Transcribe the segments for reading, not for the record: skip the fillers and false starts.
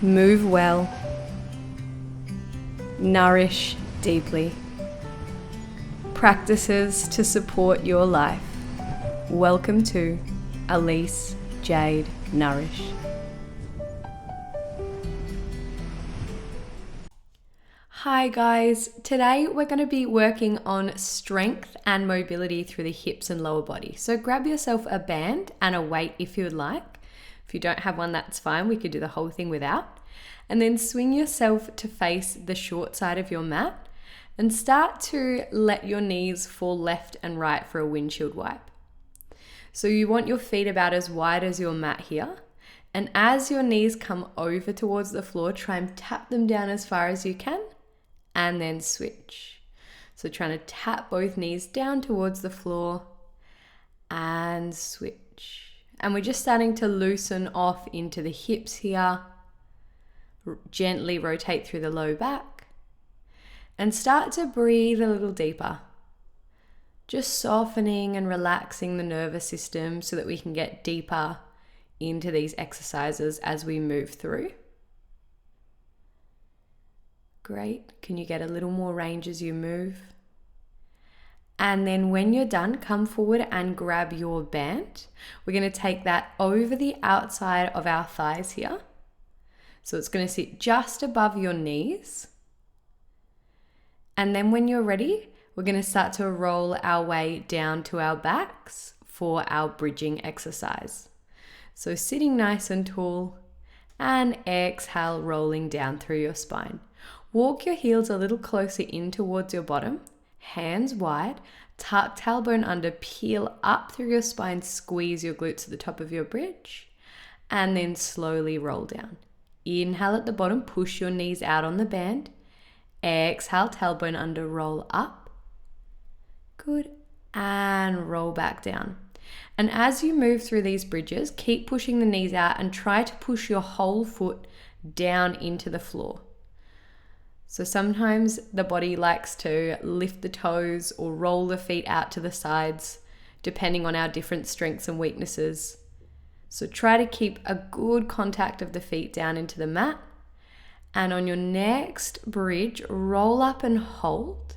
Move well. Nourish deeply. Practices to support your life. Welcome to Elise Jade Nourish. Hi guys, today we're going to be working on strength and mobility through the hips and lower body. So grab yourself a band and a weight if you would like. If you don't have one, that's fine. We could do the whole thing without. And then swing yourself to face the short side of your mat and start to let your knees fall left and right for a windshield wipe. So you want your feet about as wide as your mat here. And as your knees come over towards the floor, try and tap them down as far as you can and then switch. So trying to tap both knees down towards the floor and switch. And we're just starting to loosen off into the hips here. Gently rotate through the low back and start to breathe a little deeper. Just softening and relaxing the nervous system so that we can get deeper into these exercises as we move through. Great. Can you get a little more range as you move? And then when you're done, come forward and grab your band. We're going to take that over the outside of our thighs here. So it's going to sit just above your knees. And then when you're ready, we're going to start to roll our way down to our backs for our bridging exercise. So sitting nice and tall and exhale, rolling down through your spine. Walk your heels a little closer in towards your bottom. Hands wide, tuck tailbone under, peel up through your spine, squeeze your glutes to the top of your bridge, and then slowly roll down. Inhale at the bottom, push your knees out on the band. Exhale, tailbone under, roll up. Good, and roll back down. And as you move through these bridges, keep pushing the knees out and try to push your whole foot down into the floor. So sometimes the body likes to lift the toes or roll the feet out to the sides, depending on our different strengths and weaknesses. So try to keep a good contact of the feet down into the mat. And on your next bridge, roll up and hold.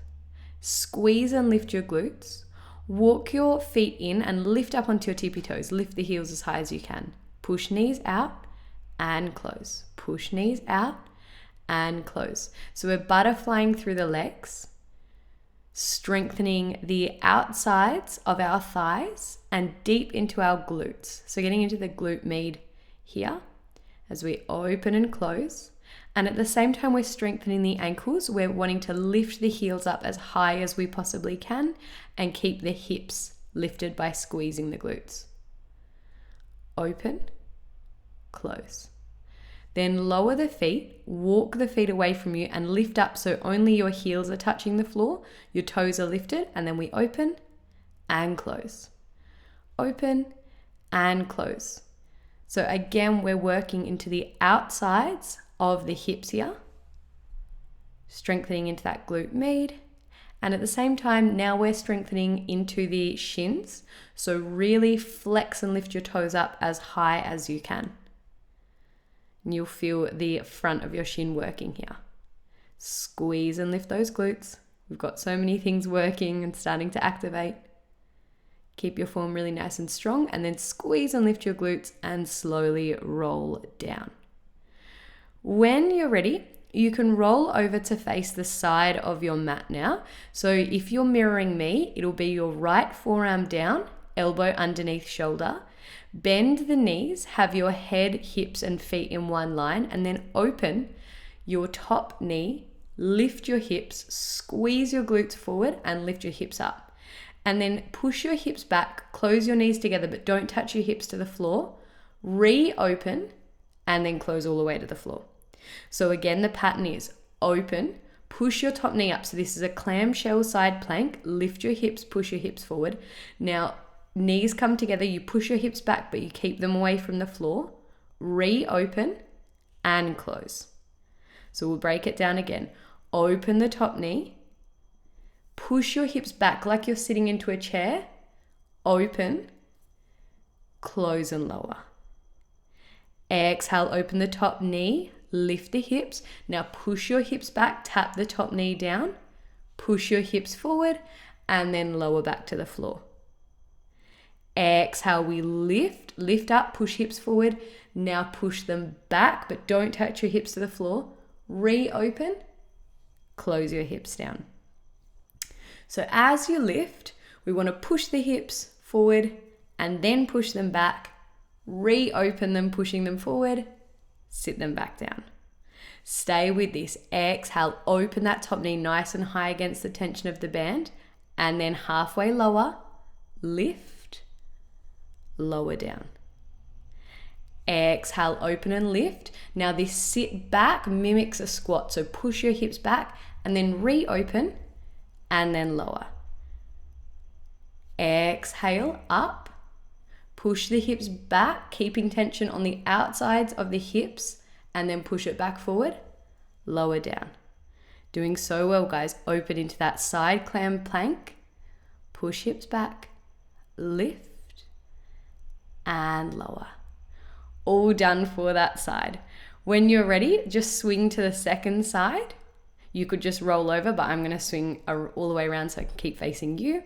Squeeze and lift your glutes. Walk your feet in and lift up onto your tippy toes. Lift the heels as high as you can. Push knees out and close. Push knees out and close. So we're butterflying through the legs, strengthening the outsides of our thighs and deep into our glutes. So getting into the glute med here as we open and close. And at the same time, we're strengthening the ankles. We're wanting to lift the heels up as high as we possibly can and keep the hips lifted by squeezing the glutes. Open, close. Then lower the feet, walk the feet away from you and lift up so only your heels are touching the floor, your toes are lifted, and then we open and close. Open and close. So again, we're working into the outsides of the hips here, strengthening into that glute med. And at the same time, now we're strengthening into the shins. So really flex and lift your toes up as high as you can. And you'll feel the front of your shin working here. Squeeze and lift those glutes. We've got so many things working and starting to activate. Keep your form really nice and strong, and then squeeze and lift your glutes and slowly roll down. When you're ready, you can roll over to face the side of your mat now. So if you're mirroring me, it'll be your right forearm down, elbow underneath shoulder. Bend the knees, have your head, hips, and feet in one line, and then open your top knee, lift your hips, squeeze your glutes forward, and lift your hips up. And then push your hips back, close your knees together, but don't touch your hips to the floor. Reopen, and then close all the way to the floor. So again, the pattern is open, push your top knee up. So this is a clamshell side plank. Lift your hips, push your hips forward. Now, knees come together, you push your hips back, but you keep them away from the floor. Reopen and close. So we'll break it down again. Open the top knee. Push your hips back like you're sitting into a chair. Open, close and lower. Exhale, open the top knee, lift the hips. Now push your hips back, tap the top knee down, push your hips forward, and then lower back to the floor. Exhale, we lift up, push hips forward. Now push them back, but don't touch your hips to the floor. Reopen, close your hips down. So as you lift, we want to push the hips forward and then push them back. Reopen them, pushing them forward, sit them back down. Stay with this. Exhale, open that top knee nice and high against the tension of the band, and then halfway lower, lift, lower down. Exhale, open and lift. Now this sit back mimics a squat, so push your hips back and then reopen and then lower. Exhale, up. Push the hips back, keeping tension on the outsides of the hips, and then push it back forward, lower down. Doing so well, guys. Open into that side clam plank. Push hips back, lift, and lower. All done for that side. When you're ready, just swing to the second side. You could just roll over, but I'm going to swing all the way around so I can keep facing you.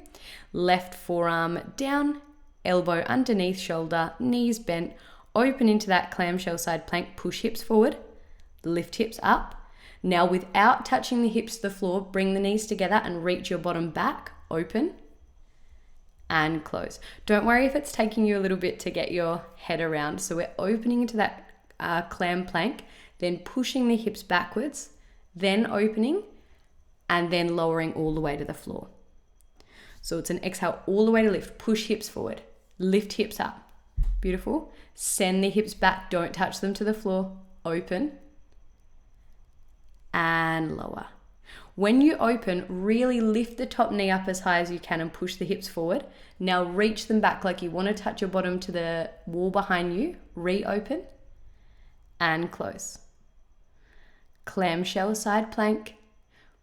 Left forearm down, elbow underneath shoulder, knees bent, open into that clamshell side plank, push hips forward, lift hips up. Now without touching the hips to the floor, bring the knees together and reach your bottom back, open and close. Don't worry if it's taking you a little bit to get your head around. So we're opening into that clam plank, then pushing the hips backwards, then opening, and then lowering all the way to the floor. So it's an exhale all the way to lift, push hips forward, lift hips up. Beautiful. Send the hips back, don't touch them to the floor, open, and lower. When you open, really lift the top knee up as high as you can and push the hips forward. Now reach them back like you want to touch your bottom to the wall behind you. Reopen and close. Clamshell side plank.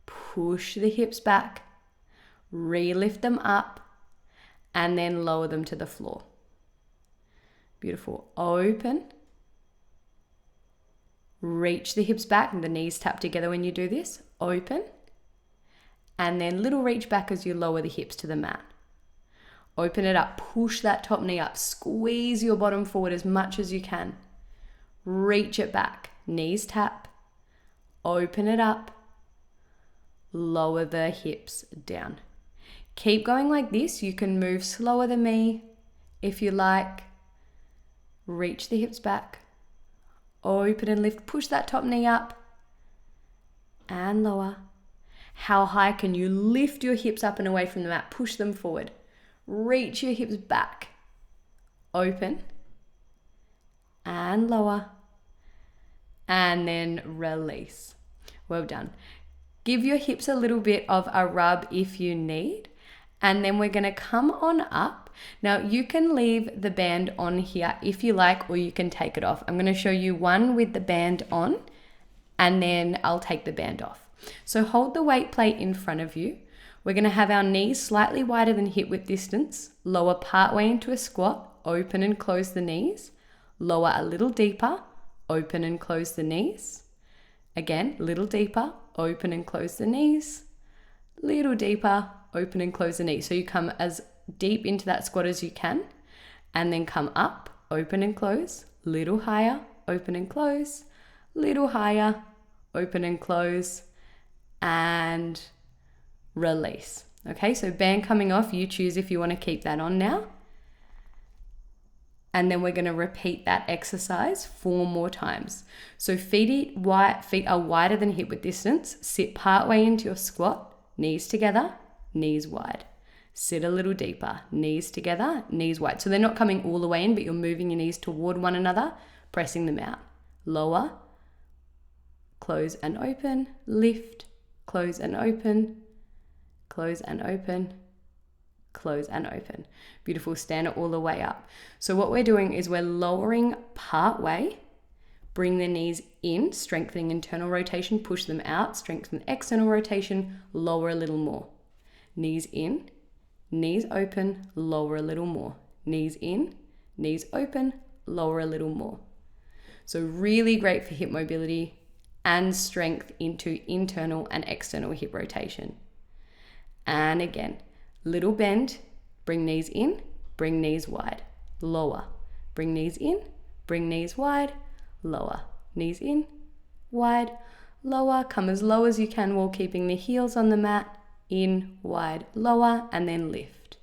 Push the hips back. Re-lift them up and then lower them to the floor. Beautiful. Open. Reach the hips back and the knees tap together when you do this. Open. And then little reach back as you lower the hips to the mat. Open it up. Push that top knee up. Squeeze your bottom forward as much as you can. Reach it back. Knees tap. Open it up. Lower the hips down. Keep going like this. You can move slower than me if you like. Reach the hips back. Open and lift. Push that top knee up and lower. How high can you lift your hips up and away from the mat? Push them forward. Reach your hips back. Open and lower. And then release. Well done. Give your hips a little bit of a rub if you need. And then we're going to come on up. Now you can leave the band on here if you like, or you can take it off. I'm going to show you one with the band on, and then I'll take the band off. So hold the weight plate in front of you. We're going to have our knees slightly wider than hip width distance. Lower partway into a squat. Open and close the knees. Lower a little deeper. Open and close the knees. Again, little deeper. Open and close the knees. Little deeper. Open and close the knees. So you come as deep into that squat as you can, and then come up, open and close, little higher, open and close, little higher, open and close, and release. Okay, so band coming off, you choose if you want to keep that on now. And then we're going to repeat that exercise 4 more times. So feet are wider than hip width distance. Sit partway into your squat, knees together, knees wide. Sit a little deeper, knees together, knees wide. So they're not coming all the way in, but you're moving your knees toward one another, pressing them out. Lower, close and open, lift, close and open, close and open, close and open. Beautiful. Stand it all the way up. So what we're doing is we're lowering part way, bring the knees in, strengthening internal rotation, push them out, strengthen external rotation, lower a little more. Knees in, knees open, lower a little more. Knees in, knees open, lower a little more. So really great for hip mobility and strength into internal and external hip rotation. And again, little bend, bring knees in, bring knees wide, lower, bring knees in, bring knees wide, lower, knees in, wide, lower. Come as low as you can while keeping the heels on the mat, in, wide, lower, and then lift.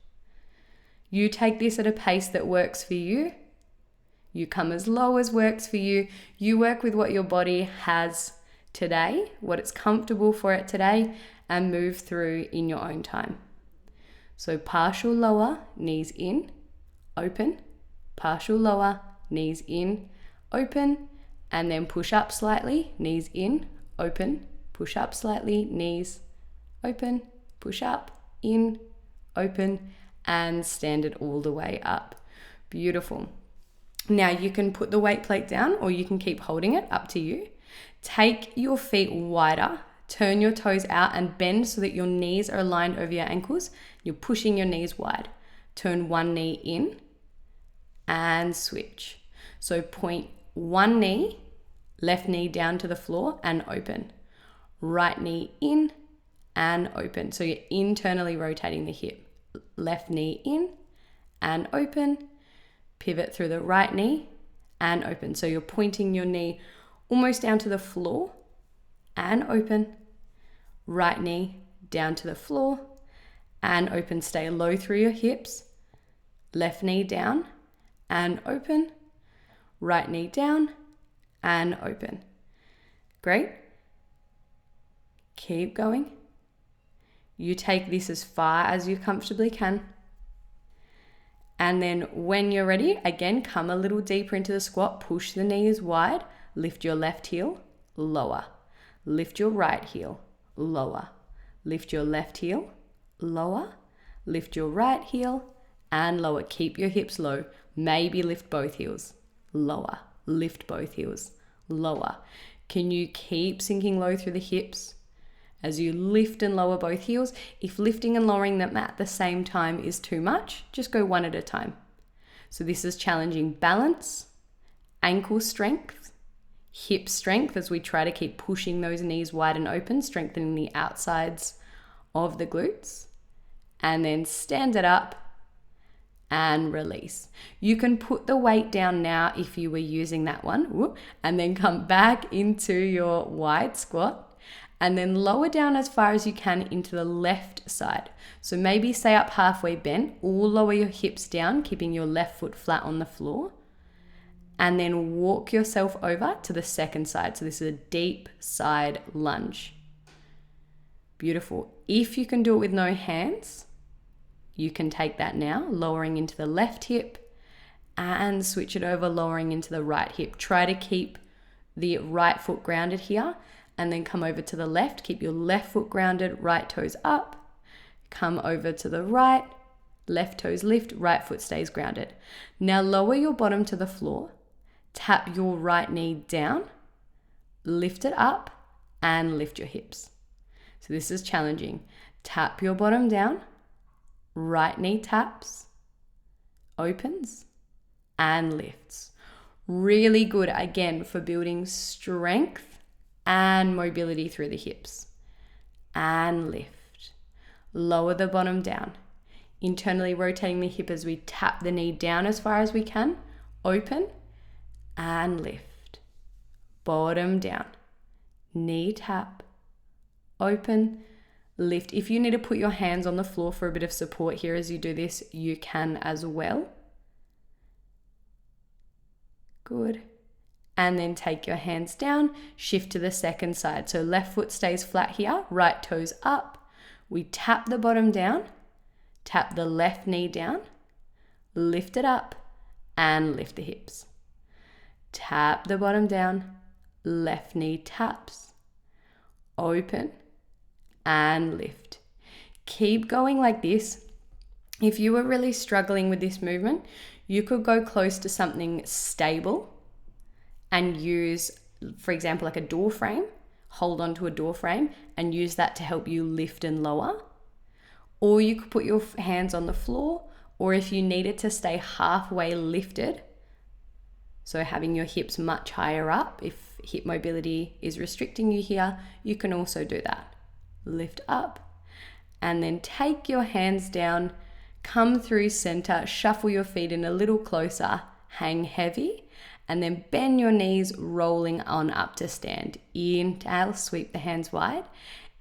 You take this at a pace that works for you. You come as low as works for you. You work with what your body has today, what it's comfortable for it today, and move through in your own time. So partial lower, knees in, open, partial lower, knees in, open, and then push up slightly, knees in, open, push up slightly, knees, open, push up, in, open, and stand it all the way up. Beautiful. Now you can put the weight plate down or you can keep holding it, up to you. Take your feet wider, turn your toes out and bend so that your knees are aligned over your ankles. You're pushing your knees wide. Turn one knee in and switch. So point one knee, left knee down to the floor and open. Right knee in and open. So you're internally rotating the hip. Left knee in and open. Pivot through the right knee and open. So you're pointing your knee almost down to the floor and open. Right knee down to the floor and open. Stay low through your hips. Left knee down and open. Right knee down and open. Great. Keep going. You take this as far as you comfortably can. And then when you're ready, again, come a little deeper into the squat, push the knees wide, lift your left heel, lower. Lift your right heel, lower. Lift your left heel, lower. Lift your right heel and lower. Keep your hips low. Maybe lift both heels, lower. Lift both heels, lower. Can you keep sinking low through the hips as you lift and lower both heels? If lifting and lowering them at the same time is too much, just go one at a time. So this is challenging balance, ankle strength, hip strength as we try to keep pushing those knees wide and open, strengthening the outsides of the glutes. And then stand it up and release. You can put the weight down now if you were using that one, and then come back into your wide squat. And then lower down as far as you can into the left side. So maybe stay up halfway bent or lower your hips down, keeping your left foot flat on the floor. And then walk yourself over to the second side. So this is a deep side lunge. Beautiful. If you can do it with no hands, you can take that now, lowering into the left hip and switch it over, lowering into the right hip. Try to keep the right foot grounded here. And then come over to the left, keep your left foot grounded, right toes up, come over to the right, left toes lift, right foot stays grounded. Now lower your bottom to the floor, tap your right knee down, lift it up and lift your hips. So this is challenging. Tap your bottom down, right knee taps, opens and lifts. Really good again for building strength and mobility through the hips. And lift. Lower the bottom down. Internally rotating the hip as we tap the knee down as far as we can. Open and lift. Bottom down. Knee tap. Open. Lift. If you need to put your hands on the floor for a bit of support here as you do this, you can as well. Good. And then take your hands down, shift to the second side. So left foot stays flat here, right toes up. We tap the bottom down, tap the left knee down, lift it up and lift the hips. Tap the bottom down, left knee taps, open and lift. Keep going like this. If you were really struggling with this movement, you could go close to something stable and use, for example, like a door frame, hold onto a door frame and use that to help you lift and lower. Or you could put your hands on the floor, or if you needed to stay halfway lifted, So having your hips much higher up, if hip mobility is restricting you here, you can also do that. Lift up and then take your hands down, come through center, shuffle your feet in a little closer, hang heavy, and then bend your knees, rolling on up to stand. Inhale, sweep the hands wide.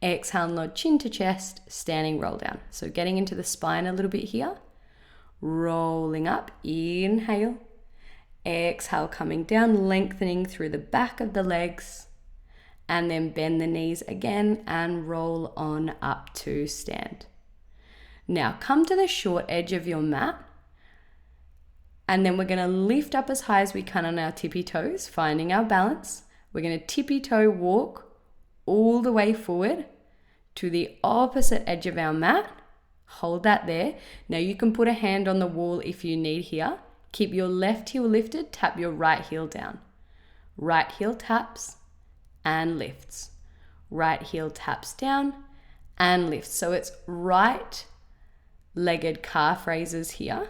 Exhale, nod chin to chest, standing roll down. So getting into the spine a little bit here. Rolling up, inhale. Exhale, coming down, lengthening through the back of the legs. And then bend the knees again and roll on up to stand. Now come to the short edge of your mat. And then we're going to lift up as high as we can on our tippy toes, finding our balance. We're going to tippy toe walk all the way forward to the opposite edge of our mat. Hold that there. Now you can put a hand on the wall if you need here. Keep your left heel lifted, tap your right heel down. Right heel taps and lifts. Right heel taps down and lifts. So it's right-legged calf raises here.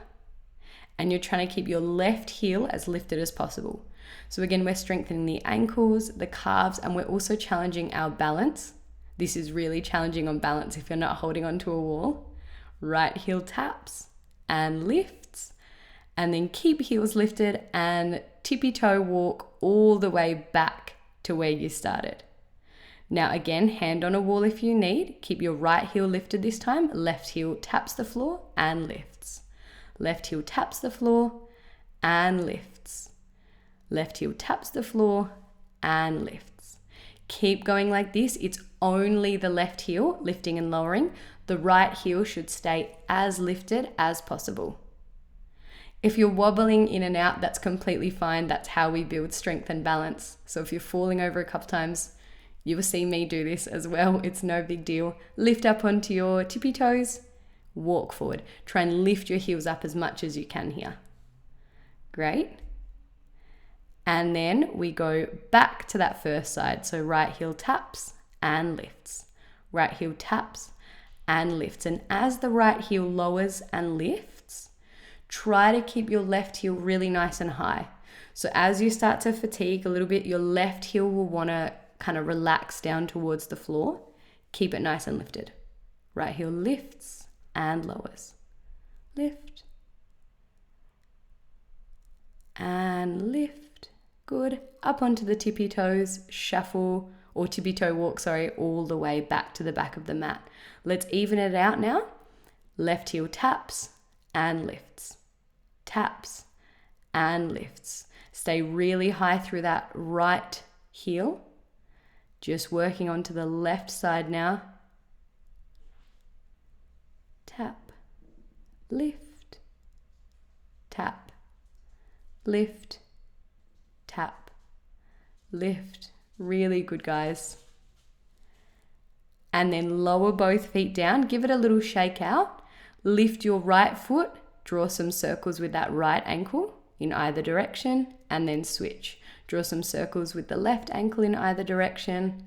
And you're trying to keep your left heel as lifted as possible. So again, we're strengthening the ankles, the calves, and we're also challenging our balance. This is really challenging on balance if you're not holding onto a wall. Right heel taps and lifts. And then keep heels lifted and tippy toe walk all the way back to where you started. Now again, hand on a wall if you need. Keep your right heel lifted this time. Left heel taps the floor and lifts. Left heel taps the floor and lifts. Left heel taps the floor and lifts. Keep going like this. It's only the left heel lifting and lowering. The right heel should stay as lifted as possible. If you're wobbling in and out, that's completely fine. That's how we build strength and balance. So if you're falling over a couple times, you will see me do this as well. It's no big deal. Lift up onto your tippy toes. Walk forward. Try and lift your heels up as much as you can here. Great. And then we go back to that first side. So right heel taps and lifts. Right heel taps and lifts. And as the right heel lowers and lifts, try to keep your left heel really nice and high. So as you start to fatigue a little bit, your left heel will want to kind of relax down towards the floor. Keep it nice and lifted. Right heel lifts and lowers. Lift and lift. Good. Up onto the tippy toes, shuffle or tippy toe walk, all the way back to the back of the mat. Let's even it out now. Left heel taps and lifts. Taps and lifts. Stay really high through that right heel. Just working onto the left side now. Tap, lift, tap, lift, tap, lift. Really good, guys. And then lower both feet down. Give it a little shake out. Lift your right foot. Draw some circles with that right ankle in either direction and then switch. Draw some circles with the left ankle in either direction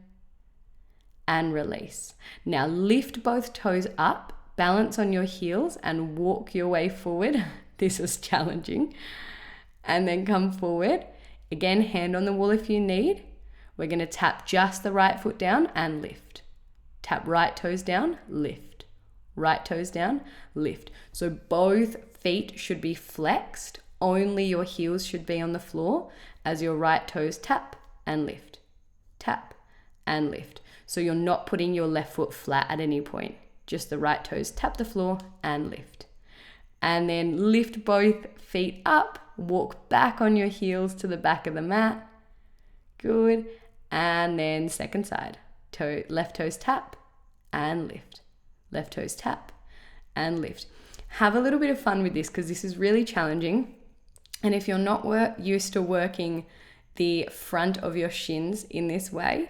and release. Now lift both toes up. Balance on your heels and walk your way forward. This is challenging. And then come forward. Again, hand on the wall if you need. We're going to tap just the right foot down and lift. Tap right toes down, lift. Right toes down, lift. So both feet should be flexed. Only your heels should be on the floor as your right toes tap and lift. Tap and lift. So you're not putting your left foot flat at any point. Just the right toes tap the floor and lift. And then lift both feet up, walk back on your heels to the back of the mat. Good. And then second side. Left toes tap and lift. Left toes tap and lift. Have a little bit of fun with this because this is really challenging. And if you're not used to working the front of your shins in this way,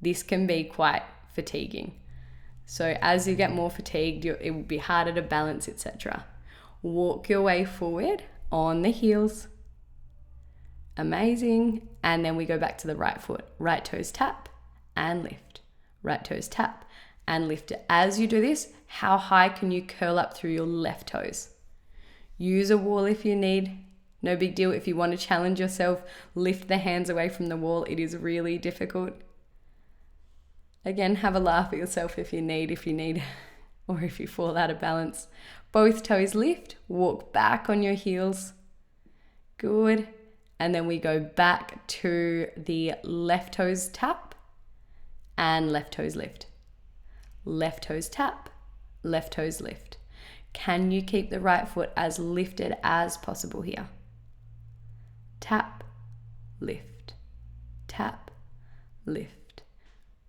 this can be quite fatiguing. So as you get more fatigued, it will be harder to balance, etc. Walk your way forward on the heels. Amazing. And then we go back to the right foot. Right toes tap and lift. Right toes tap and lift. As you do this, how high can you curl up through your left toes? Use a wall if you need. No big deal. If you want to challenge yourself, lift the hands away from the wall. It is really difficult. Again, have a laugh at yourself if you need, or if you fall out of balance. Both toes lift, walk back on your heels. Good. And then we go back to the left toes tap and left toes lift. Left toes tap, left toes lift. Can you keep the right foot as lifted as possible here? Tap, lift, tap, lift,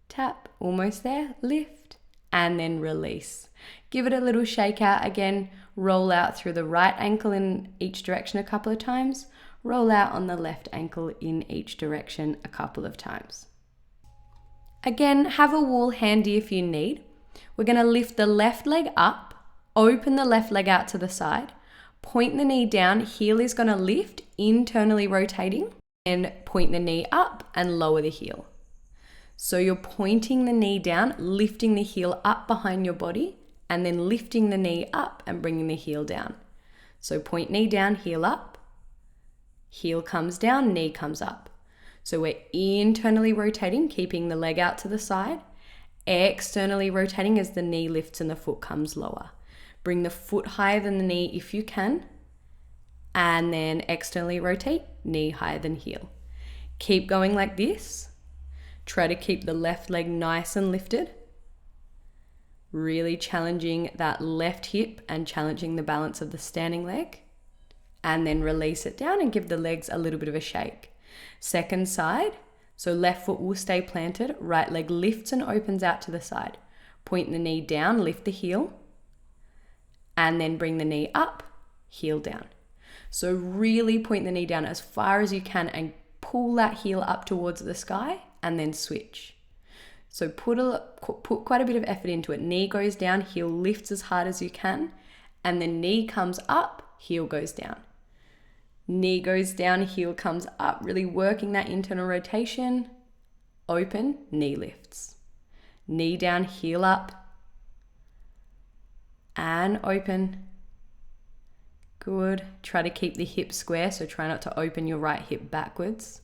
tap, almost there, lift, and then release. Give it a little shake out again, roll out through the right ankle in each direction a couple of times, roll out on the left ankle in each direction a couple of times. Again, have a wall handy if you need. We're going to lift the left leg up, open the left leg out to the side, point the knee down, heel is going to lift, internally rotating, and point the knee up and lower the heel. So you're pointing the knee down, lifting the heel up behind your body, and then lifting the knee up and bringing the heel down. So point knee down, heel up, heel comes down, knee comes up. So we're internally rotating, keeping the leg out to the side, externally rotating as the knee lifts and the foot comes lower. Bring the foot higher than the knee if you can, and then externally rotate, knee higher than heel. Keep going like this. Try to keep the left leg nice and lifted. Really challenging that left hip and challenging the balance of the standing leg. And then release it down and give the legs a little bit of a shake. Second side, so left foot will stay planted, right leg lifts and opens out to the side. Point the knee down, lift the heel, and then bring the knee up, heel down. So really point the knee down as far as you can and pull that heel up towards the sky and then switch. So put quite a bit of effort into it. Knee goes down, heel lifts as hard as you can, and then knee comes up, heel goes down. Knee goes down, heel comes up, really working that internal rotation. Open, knee lifts. Knee down, heel up, and open. Good. Try to keep the hip square, so try not to open your right hip backwards,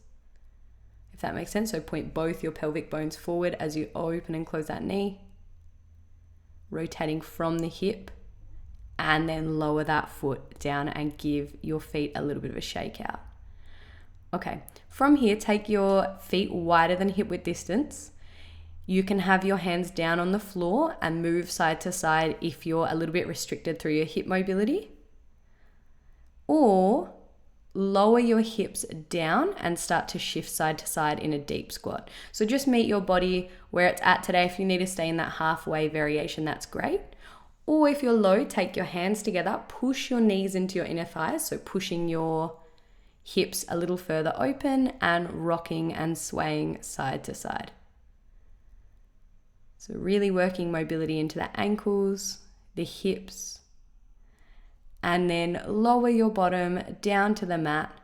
if that makes sense. So point both your pelvic bones forward as you open and close that knee. Rotating from the hip, and then lower that foot down and give your feet a little bit of a shake out. Okay, from here, take your feet wider than hip width distance. You can have your hands down on the floor and move side to side if you're a little bit restricted through your hip mobility. Or lower your hips down and start to shift side to side in a deep squat. So just meet your body where it's at today. If you need to stay in that halfway variation, that's great. Or if you're low, take your hands together, push your knees into your inner thighs, so pushing your hips a little further open and rocking and swaying side to side. So really working mobility into the ankles, the hips, and then lower your bottom down to the mat.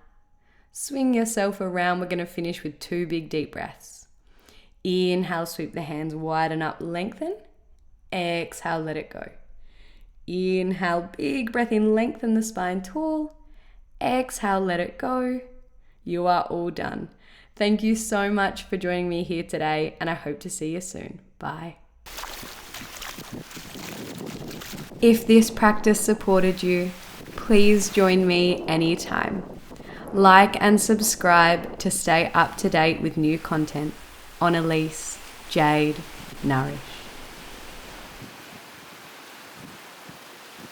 Swing yourself around. We're going to finish with 2 big deep breaths. Inhale, sweep the hands, widen up, lengthen. Exhale, let it go. Inhale, big breath in, lengthen the spine tall. Exhale, let it go. You are all done. Thank you so much for joining me here today, and I hope to see you soon. Bye. If this practice supported you, please join me anytime. Like and subscribe to stay up to date with new content on Elise Jade Nourish.